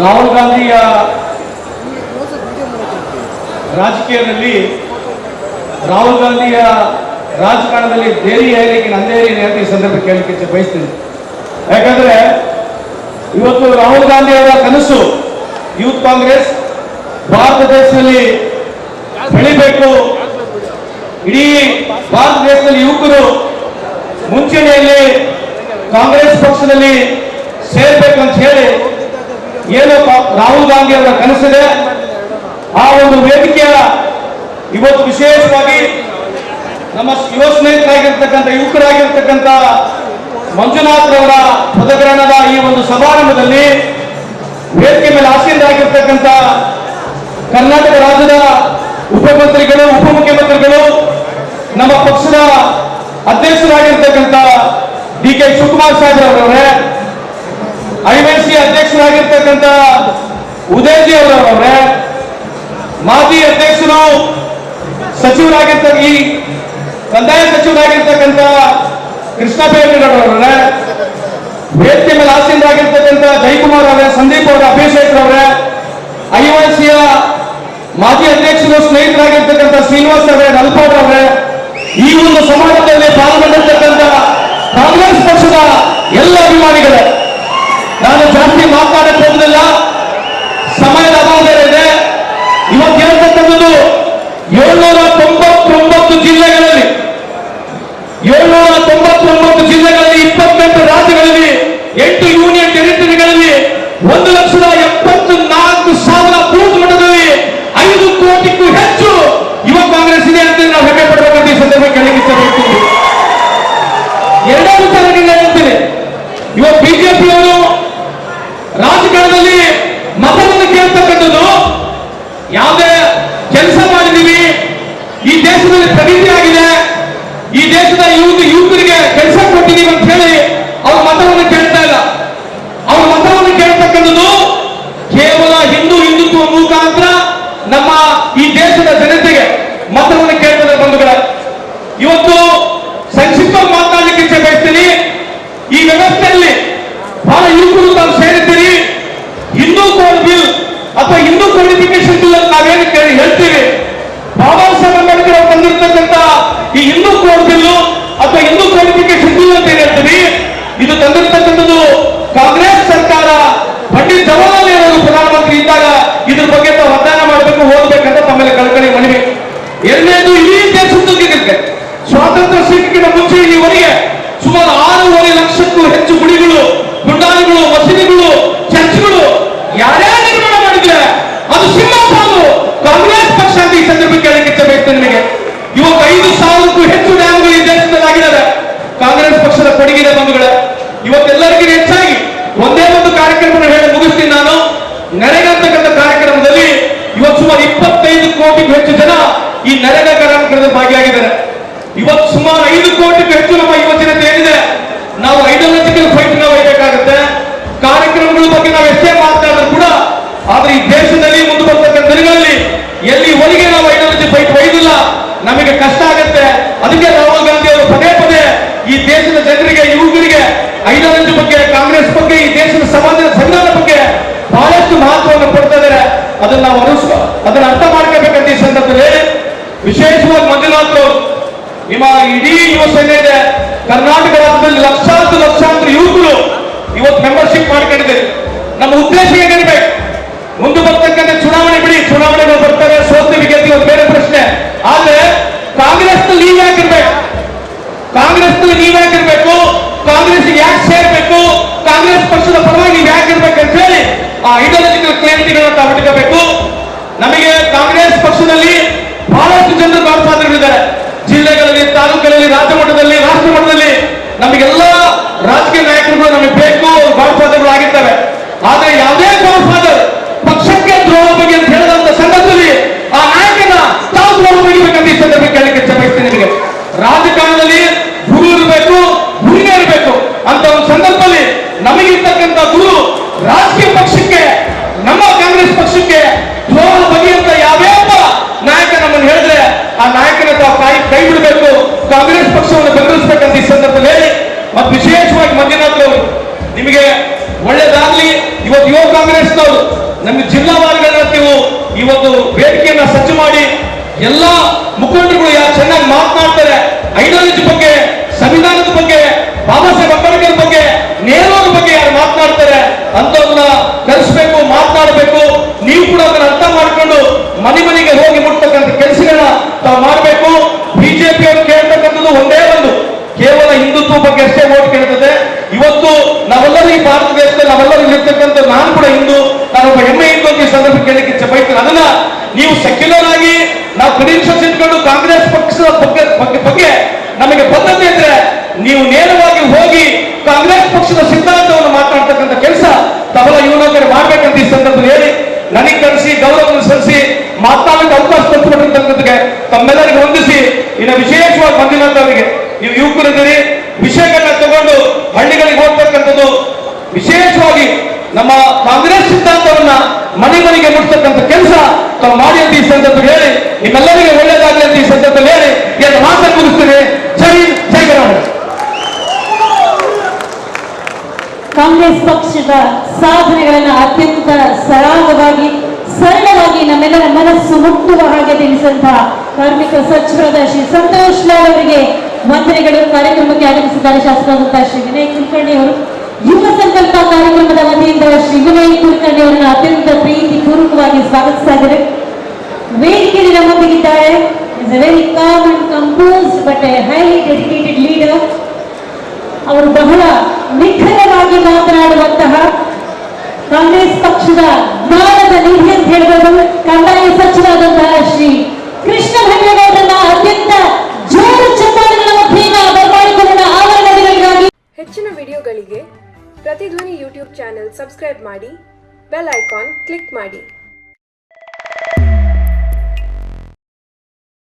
ರಾಹುಲ್ ಗಾಂಧಿಯ ರಾಜಕೀಯದಲ್ಲಿ ರಾಹುಲ್ ಗಾಂಧಿಯ ರಾಜಕಾರಣದಲ್ಲಿ ದೇರಿ ಹೇರಿಕೆ ನಂದೇರಿ ಅಂತ ಈ ಸಂದರ್ಭ ಕೇಳಲಿಕ್ಕೆ ಬಯಸ್ತೀನಿ. ಯಾಕಂದ್ರೆ ಇವತ್ತು ರಾಹುಲ್ ಗಾಂಧಿ ಅವರ ಕನಸು ಯೂತ್ ಕಾಂಗ್ರೆಸ್ ಭಾರತ ದೇಶದಲ್ಲಿ ಬೆಳಿಬೇಕು, ಇಡೀ ಭಾರತ ದೇಶದಲ್ಲಿ ಯುವಕರು ಮುಂಚೂಣಿಯಲ್ಲಿ ಕಾಂಗ್ರೆಸ್ ಪಕ್ಷದಲ್ಲಿ ಸೇರ್ಬೇಕಂತ ಹೇಳಿ ಏನು ರಾಹುಲ್ ಗಾಂಧಿ ಅವರ ಕನಸಿದೆ. ಆ ಒಂದು ವೇದಿಕೆಯ ಇವತ್ತು ವಿಶೇಷವಾಗಿ ನಮ್ಮ ಯುವ ಸ್ನೇಹಿತರಾಗಿರ್ತಕ್ಕಂಥ ಯುವಕರಾಗಿರ್ತಕ್ಕಂಥ ಮಂಜುನಾಥ್ ರವರ ಪದಗ್ರಹಣದ ಈ ಒಂದು ಸಮಾರಂಭದಲ್ಲಿ ವೇದಿಕೆ ಮೇಲೆ ಆಸೀನರಾಗಿರ್ತಕ್ಕಂಥ ಕರ್ನಾಟಕ ರಾಜ್ಯದ ಉಪಮಂತ್ರಿಗಳು, ಉಪಮುಖ್ಯಮಂತ್ರಿಗಳು, ನಮ್ಮ ಪಕ್ಷದ ಅಧ್ಯಕ್ಷರಾಗಿರ್ತಕ್ಕಂಥ ಡಿ ಕೆ ಶಿವಕುಮಾರ್ ಸಾಹೇಬ್ರವರವರೇ, IYC ಅಧ್ಯಕ್ಷರಾಗಿರ್ತಕ್ಕಂಥ ಉದಯಜಿ ಅವರವರೇ, ಮಾಜಿ ಅಧ್ಯಕ್ಷರು ಈ ಕಂದಾಯ ಸಚಿವರಾಗಿರ್ತಕ್ಕಂಥ ಕೃಷ್ಣ ಬೈರೇಗೌಡರವರೇ, ವೇದಿಕೆ ಮೇಲೆ ಆಸೀನರಾಗಿರ್ತಕ್ಕಂಥ ಜಯಕುಮಾರ್ ಅವರೇ, ಸಂದೀಪ್ ಅವರ, ಅಭಿಷೇಕ್ ಅವರೇ, IYCಯ ಮಾಜಿ ಅಧ್ಯಕ್ಷರು ಸ್ನೇಹಿತರಾಗಿರ್ತಕ್ಕಂಥ ಶ್ರೀನಿವಾಸ್ ಅವರೇ, ನಲ್ಪಾಡ್ ಅವರೇ, ಈ ಒಂದು ಸಮಾರಂಭದಲ್ಲಿ ಪಾಲ್ಗೊಂಡಿರ್ತಕ್ಕಂಥ ಕಾಂಗ್ರೆಸ್ ಪಕ್ಷದ ಎಲ್ಲ ಅಭಿಮಾನಿಗಳೇ, ನಾನು ಜಾಸ್ತಿ ಮಾತನಾಡಕ್ಕೆ ಹೋಗುದಿಲ್ಲ, ಸಮಯದ ಅಭಾವ ಇದೆ. ಇವತ್ತು ಹೇಳ್ತಕ್ಕಂಥದ್ದು 799 ಜಿಲ್ಲೆಗಳಲ್ಲಿ 28 ರಾಜ್ಯಗಳಲ್ಲಿ 8 ಯೂನಿಯನ್ ಟೆರಿಟರಿಗಳಲ್ಲಿ 1,74,000 ಬೂತ್ ಮಟ್ಟದಲ್ಲಿ 5 ಕೋಟಿಗೂ ಹೆಚ್ಚು ಯುವ ಕಾಂಗ್ರೆಸ್ ಇದೆ ಅಂತ ನಾವು ಹೆಮ್ಮೆ ಪಡಬೇಕಂತ ಈ ಸಂದರ್ಭ ಕೇಳಲಿಕ್ಕೆ ಎರಡೇ ವಿಚಾರ ಹೇಳ್ತೀನಿ. ಇವತ್ತು ಬಿಜೆಪಿಯವರು ರಾಜಕಾರಣದಲ್ಲಿ ಮತವನ್ನು ಕೇಳ್ತಕ್ಕಂಥದ್ದು, ಯಾವುದೇ ಕೆಲಸ ಮಾಡಿದೀವಿ, ಈ ದೇಶದಲ್ಲಿ ಪ್ರಗತಿ ಆಗಿದೆ, ಈ ದೇಶದ ಯುವಕರಿಗೆ ಕೆಲಸ ಕೊಟ್ಟಿದ್ದೀವಿ ಅಂತ ಹೇಳಿ ಅವ್ರ ಮತವನ್ನು ಕೇಳ್ತಾ ಇಲ್ಲ. ಅವ್ರ ಮತವನ್ನು ಕೇಳ್ತಕ್ಕಂಥದ್ದು ಕೇವಲ ಹಿಂದುತ್ವ ಮುಖಾಂತರ ನಮ್ಮ ಈ ದೇಶದ ಜನತೆಗೆ ಮತವನ್ನು ಕೇಳ್ತಾರೆ ಬಂಧುಗಳೇ. ಇವತ್ತು ಸಂಕ್ಷಿಪ್ತ ಮಾತನಾಡಲಿಕ್ಕೆ ಇಚ್ಛೆ ಬಯಸ್ತೀನಿ. ಈ ವ್ಯವಸ್ಥೆಯಲ್ಲಿ ಬಹಳ ಯುವಕರು ತಾವು ಸೇರಿದ್ದೀರಿ. ಹಿಂದೂ ಕೋಡ್ ಬಿಲ್ ಅಥವಾ ಹಿಂದೂ ಕೋಡಿಫಿಕೇಶನ್ ಬಿಲ್ ಅಂತ ನಾವೇನು ಹೇಳ್ತೀವಿ, ಬಾಬಾ ಸಾಹೇಬ್ ಅಂಬೇಡ್ಕರ್ ಅವರು ತಂದಿರ್ತಕ್ಕಂಥ ಈ ಹಿಂದೂ ಕೋಡ್ ಬಿಲ್ ಅಥವಾ ಹಿಂದೂ ಕೋಡಿಫಿಕೇಶನ್ ಬಿಲ್ ಅಂತ ಹೇಳ್ತೀವಿ, ಇದು ತಂದಿರ್ತಕ್ಕಂಥದ್ದು ಕಾಂಗ್ರೆಸ್ ಸರ್ಕಾರ ಪಂಡಿತ್ ಜವಾಹರ್ಲಾಲ್ ನೆಹರು ಪ್ರಧಾನಮಂತ್ರಿ ಇದ್ದಾಗ ಇದ್ರ ಬಗ್ಗೆ ತಾವು ಅಧ್ಯಯನ ಮಾಡಬೇಕು, ಓದಬೇಕಂತ ತಮ್ಮಲ್ಲಿ ಕಳಕಳಿ ಮನವಿ. ಎರಡನೇದು, ಇಡೀ ದೇಶಕ್ಕೆ ಸ್ವಾತಂತ್ರ್ಯ ಸಿಕ್ಕಿನ ಮುಂಚೆ ಈವರೆಗೆ ಸುಮಾರು 6.5 ಲಕ್ಷಕ್ಕೂ ಹೆಚ್ಚು ಗುಡಿಗಳು, ಗುಂಡಾಲಿಗಳು, ಮಸೀದಿಗಳು, ಚರ್ಚ್ಗಳು ಯಾರ್ಯಾರು ನಿರ್ಮಾಣ ಮಾಡಿದ್ರೆ ಅದು ಸಿಂಹಾಸನ ಕಾಂಗ್ರೆಸ್ ಪಕ್ಷ ಅಂತ ಈ ಸಂದರ್ಭ ಕೇಳಲಿಕ್ಕೆ ಬಯಸ್ತೇನೆ ನಿಮಗೆ. ಇವತ್ತು 5,000ಕ್ಕೂ ಹೆಚ್ಚು ಡ್ಯಾಮ್ಗಳು ಈ ದೇಶದಲ್ಲಿ ಆಗಿದ್ದಾರೆ, ಕಾಂಗ್ರೆಸ್ ಪಕ್ಷದ ಕೊಡುಗೆ ಬಂಧುಗಳೇ. ಇವತ್ತೆಲ್ಲರಿಗೂ ಹೆಚ್ಚಾಗಿ ಒಂದೇ ಒಂದು ಕಾರ್ಯಕ್ರಮ ಹೇಳಿ ಮುಗಿಸ್ತೀನಿ ನಾನು. ನರೇಗಾ ಅಂತಕ್ಕಂಥ ಕಾರ್ಯಕ್ರಮದಲ್ಲಿ ಇವತ್ತು ಸುಮಾರು 25 ಕೋಟಿಗೂ ಹೆಚ್ಚು ಜನ ಈ ನರೇಗಾ ಕಾರ್ಯಕ್ರಮದಲ್ಲಿ ಭಾಗಿಯಾಗಿದ್ದಾರೆ. ಇವತ್ತು ಸುಮಾರು 5 ಕೋಟಿಗೂ ಹೆಚ್ಚು ನಮ್ಮ ಯುವ ಜನತೆ ಏನಿದೆ, ನಾವು ಐಡಿಯಾಲಜಿಕಲ್ ಫೈಟ್ ನಾವು ಒಯ್ಯಬೇಕಾಗುತ್ತೆ. ಕಾರ್ಯಕ್ರಮಗಳ ಬಗ್ಗೆ ನಾವು ಎಷ್ಟೇ ಮಾತನಾಡಿದ್ರು ಕೂಡ, ಆದ್ರೆ ಈ ದೇಶದಲ್ಲಿ ಮುಂದೆ ಬರ್ತಕ್ಕಂಥ ದಿನಗಳಲ್ಲಿ ಎಲ್ಲಿವರೆಗೆ ನಾವು ಐಡಿಯಾಲಜಿ ಫೈಟ್ ಒಯ್ದಿಲ್ಲ ನಮಗೆ ಕಷ್ಟ ಆಗುತ್ತೆ. ಅದಕ್ಕೆ ರಾಹುಲ್ ಗಾಂಧಿ ಅವರು ಪದೇ ಪದೇ ಈ ದೇಶದ ಜನರಿಗೆ, ಯುವಕರಿಗೆ ಐಡಿಯಾಲಜಿ ಬಗ್ಗೆ, ಕಾಂಗ್ರೆಸ್ ಬಗ್ಗೆ, ಈ ದೇಶದ ಸಂವಿಧಾನ ಬಗ್ಗೆ ಬಹಳಷ್ಟು ಮಹತ್ವವನ್ನು ಕೊಡ್ತಾ ಇದ್ದಾರೆ. ಅದನ್ನ ನಾವು ಅದನ್ನ ಅರ್ಥ ಮಾಡ್ಕೋಬೇಕಂತ ಈ ಸಂದರ್ಭದಲ್ಲಿ ವಿಶೇಷವಾಗಿ ಮಂಜುನಾಥ್ ಅವರು, ನಿಮ್ಮ ಇಡೀ ಯುವ ಸೇನೆ ಇದೆ, ಕರ್ನಾಟಕ ರಾಜ್ಯದಲ್ಲಿ ಲಕ್ಷಾಂತರ ಯುವಕರು ಇವತ್ತು ಮೆಂಬರ್ಶಿಪ್ ಮಾಡ್ಕೊಂಡಿದ್ದಾರೆ. ನಮ್ಮ ಉದ್ದೇಶ ಏನಿರ್ಬೇಕು, ಮುಂದೆ ಬರ್ತಕ್ಕಂಥ ಚುನಾವಣೆ ಬಿಡಿ, ಚುನಾವಣೆಗಳು ಬರ್ತಾರೆ, ಸೋತ್ತೀವಿ ಗೆಲ್ತೀವಿ ಒಂದು ಬೇರೆ ಪ್ರಶ್ನೆ. ಆದ್ರೆ ಕಾಂಗ್ರೆಸ್ನಲ್ಲಿ ನೀವು ಯಾಕಿರ್ಬೇಕು, ಕಾಂಗ್ರೆಸ್ನಲ್ಲಿ ನೀವು ಯಾಕಿರ್ಬೇಕು, ಕಾಂಗ್ರೆಸ್ ಯಾಕೆ ಸೇರ್ಬೇಕು, ಕಾಂಗ್ರೆಸ್ ಪಕ್ಷದ ಪರವಾಗಿ ನೀವು ಯಾಕಿರ್ಬೇಕಂತ ಹೇಳಿ ಆ ಐಡಿಯಾಲಜಿಕಲ್ ಕ್ಲಾರಿಟಿಗಳನ್ನ ತಾವು ಇಟ್ಕೋಬೇಕು. ನಮಗೆ ಕಾಂಗ್ರೆಸ್ ಪಕ್ಷದಲ್ಲಿ ಬಹಳಷ್ಟು ಜನರು ಗಾಢಪಾತ್ರಗಳಿದ್ದಾರೆ, ಜಿಲ್ಲೆಗಳಲ್ಲಿ, ತಾಲೂಕುಗಳಲ್ಲಿ, ರಾಜ್ಯ ಮಟ್ಟದಲ್ಲಿ, ರಾಷ್ಟ್ರ ಮಟ್ಟದಲ್ಲಿ ನಮಗೆಲ್ಲ ರಾಜಕೀಯ ನಾಯಕರುಗಳು ನಮಗೆ ಬೇಕು, ಗಾಢಪಾತ್ರಗಳಾಗಿರ್ತವೆ. ಆದ್ರೆ ಯಾವುದೇ ಗಾಢಪಾತ್ರ ಪಕ್ಷಕ್ಕೆ ದ್ರೋಹ ಬಗ್ಗೆ ಅಂತ ಹೇಳಿದಂತ ಸಂದರ್ಭದಲ್ಲಿ ಆ ನಾಯಕನ ತಾವು ದ್ರೋಹ ಬಗೆಬೇಕಂತ ಈ ಸಂದರ್ಭ ಕೇಳಲಿಕ್ಕೆ ಇಚ್ಛೆ ಬಯಸ್ತೀನಿ ನಿಮಗೆ. ರಾಜಕಾರಣದಲ್ಲಿ ಗುರು ಇರಬೇಕು, ಗುರಿನೇ ಇರಬೇಕು ಅಂತ ಒಂದು ಸಂದರ್ಭದಲ್ಲಿ ನಮಗಿರ್ತಕ್ಕಂಥ ಗುರು ರಾಜಕೀಯ ಪಕ್ಷಕ್ಕೆ, ನಮ್ಮ ಕಾಂಗ್ರೆಸ್ ಪಕ್ಷಕ್ಕೆ ದ್ರೋಹ ಬಗೆಯಂತ ಯಾವ್ಯಾವ ನಾಯಕ ನಮ್ಮನ್ನು ಹೇಳಿದ್ರೆ ಆ ನಾಯಕನ ತಾವು ಕೈ ಬಿಡಬೇಕು, ಕಾಂಗ್ರೆಸ್ ಪಕ್ಷವನ್ನು ಬೆಂಬಲಿಸಬೇಕಂತ ಈ ಸಂದರ್ಭದಲ್ಲಿ ಮತ್ತು ವಿಶೇಷವಾಗಿ ಮಂಜುನಾಥ್ ಕಾಂಗ್ರೆಸ್ನವರು ನಮ್ಮ ಜಿಲ್ಲಾವಾರಿಗಳನ್ನ ನೀವು ಈ ಒಂದು ವೇದಿಕೆಯನ್ನ ಸಜ್ಜು ಮಾಡಿ ಎಲ್ಲ ಮುಖಂಡರುಗಳು ಯಾರು ಚೆನ್ನಾಗಿ ಮಾತನಾಡ್ತಾರೆ, ಐಡಿಯಾಲಜಿ ಬಗ್ಗೆ, ಸಂವಿಧಾನದ ಬಗ್ಗೆ, ಬಾಬಾ ಸಾಹೇಬ್ ಅಂಬೇಡ್ಕರ್ ಬಗ್ಗೆ, ನೆಹರು ಬಗ್ಗೆ ಯಾರು ಮಾತನಾಡ್ತಾರೆ ಅಂತವ್ರನ್ನ ಕರೆಸಬೇಕು, ಮಾತನಾಡಬೇಕು. ನೀವು ಕೂಡ ಅದನ್ನ ಅರ್ಥ ಮಾಡ್ಕೊಂಡು ಮನೆ ಮನೆಗೆ ಹೋಗಿ ಮುಟ್ತಕ್ಕಂಥ ಕೆಲಸಗಳನ್ನ ತಾವು ಮಾಡಬೇಕು. ಬಿಜೆಪಿ ಅವರು ಕೇಳ್ತಕ್ಕಂಥದ್ದು ಒಂದೇ ಒಂದು, ಕೇವಲ ಹಿಂದುತ್ವ ಬಗ್ಗೆ ಅಷ್ಟೇ ಓಟ್ ಕೇಳ್ತದೆ. ಇವತ್ತು ನಾವೆಲ್ಲರೂ ಈ ಭಾರತ ದೇಶದಲ್ಲಿ ನಾವೆಲ್ಲರೂ ಇರ್ತಕ್ಕಂಥ, ನಾನು ಕೂಡ ಹಿಂದೂ, ನಾನೊಬ್ಬ ಹೆಮ್ಮೆ ಹಿಂದೂ ಅಂತ ಈ ಸಂದರ್ಭ ಕೇಳಲಿಕ್ಕೆ ಇಚ್ಛೆ ಬಯಸ್ತೇನೆ. ಅದನ್ನ ನೀವು ಸೆಕ್ಯುಲರ್ ಆಗಿ ನಾವು ಕ್ರೆಡೆನ್ಷಿಯಲ್ಸ್ ಇಟ್ಕೊಂಡು ಕಾಂಗ್ರೆಸ್ ಪಕ್ಷದ ಬಗ್ಗೆ ನಮಗೆ ಬದ್ಧತೆ ಇದ್ರೆ ನೀವು ನೇರವಾಗಿ ಹೋಗಿ ಕಾಂಗ್ರೆಸ್ ಪಕ್ಷದ ಸಿದ್ಧಾಂತವನ್ನು ಮಾತನಾಡ್ತಕ್ಕಂಥ ಕೆಲಸ ತಾವೆಲ್ಲ ಯುವಕರು ಮಾಡ್ಬೇಕಂತ ಈ ಸಂದರ್ಭದಲ್ಲಿ ಹೇಳಿ, ನನಗೆ ಕರೆಸಿ ಗೌರವ ಸಲ್ಲಿಸಿ ಮಾತನಾಡಲಿಕ್ಕೆ ಅವಕಾಶ ಕೊಟ್ಟಿರ್ತಕ್ಕಂಥದ್ದಕ್ಕೆ ತಮ್ಮೆಲ್ಲರಿಗೆ ಹೊಂದಿಸಿ, ಇನ್ನು ವಿಶೇಷವಾಗಿ ಬಂದಿರುವಂತವರಿಗೆ, ನೀವು ಯುವಕರಿದ್ದೀರಿ, ವಿಷಯಗಳನ್ನ ತಗೊಂಡು ಹಳ್ಳಿಗಳಿಗೆ ಹೋಗ್ತಕ್ಕಂಥದ್ದು, ವಿಶೇಷವಾಗಿ ನಮ್ಮ ಕಾಂಗ್ರೆಸ್ ಸಿದ್ಧಾಂತವನ್ನ ಮನೆ ಮನೆಗೆ ಮುಟ್ತಕ್ಕಂಥ ಕೆಲಸ ತಾವು ಮಾಡಿ ಅಂತ ಈ ಸಂದರ್ಭದಲ್ಲಿ ಹೇಳಿ, ನಿಮ್ಮೆಲ್ಲರಿಗೆ ಒಳ್ಳೆಯದಾಗಲಿ ಅಂತ ಈ ಸಂದರ್ಭದಲ್ಲಿ ಹೇಳಿ ಏನು ಮಾತನ್ನು ಮುಗಿಸ್ತೀನಿ. ಜೈ ಜೈ ಕರ್ನಾಟಕ. ಕಾಂಗ್ರೆಸ್ ಪಕ್ಷದ ಸಾಧನೆಗಳನ್ನು ಅತ್ಯಂತ ಸರಳವಾಗಿ ನಮ್ಮೆಲ್ಲರ ಮನಸ್ಸು ಮುಟ್ಟುವ ಹಾಗೆ ತಿಳಿಸಿದಂತಹ ಕಾರ್ಮಿಕ ಸಚಿವರಾದ ಶ್ರೀ ಸಂತೋಷ್ ಲಾಲ್ ಅವರಿಗೆ ವಂದನೆಗಳು. ಕಾರ್ಯಕ್ರಮಕ್ಕೆ ಆಗಮಿಸಿದ್ದಾರೆ ಶಾಸಕರಾದಂತಹ ಶ್ರೀ ವಿನಯ್ ಕುಲಕರ್ಣಿ ಅವರು. ಯುವ ಸಂಕಲ್ಪ ಕಾರ್ಯಕ್ರಮದ ವತಿಯಿಂದ ಶ್ರೀ ವಿನಯ್ ಕುಲಕರ್ಣಿ ಅವರನ್ನು ಅತ್ಯಂತ ಪ್ರೀತಿ ಪೂರ್ವಕವಾಗಿ ಸ್ವಾಗತಿಸ್ತಾ ಇದ್ದಾರೆ. ವೇದಿಕೆಯಲ್ಲಿ ನಮ್ಮೊಂದಿಗಿದ್ದಾರೆ is a very calm and composed but a highly dedicated leader. ಅವರು ಬಹಳ ನಿಖರವಾಗಿ ಮಾತನಾಡುವಂತಹ ಕಾಂಗ್ರೆಸ್ ಪಕ್ಷದ ಜ್ಞಾನದ ನಿಧಿ ಅಂತ ಹೇಳಬಹುದು ಕಂದಾಯ ಸಚಿವರಾದಂತಹ ಶ್ರೀ ಕೃಷ್ಣ ಭೈರೇಗೌಡರನ್ನ ಅತ್ಯಂತ ಜೋರು ಚಪ್ಪಾಳೆಗಳ ಮಧ್ಯೆಯಿಂದ ಬರಮಾಡಿಕೊಳ್ಳುವ ಆವರಣಗಳಿಗಾಗಿ. ಹೆಚ್ಚಿನ ವಿಡಿಯೋಗಳಿಗೆ ಪ್ರತಿಧ್ವನಿ ಯೂಟ್ಯೂಬ್ ಚಾನೆಲ್ ಸಬ್ಸ್ಕ್ರೈಬ್ ಮಾಡಿ, ಬೆಲ್ ಐಕಾನ್ ಕ್ಲಿಕ್ ಮಾಡಿ.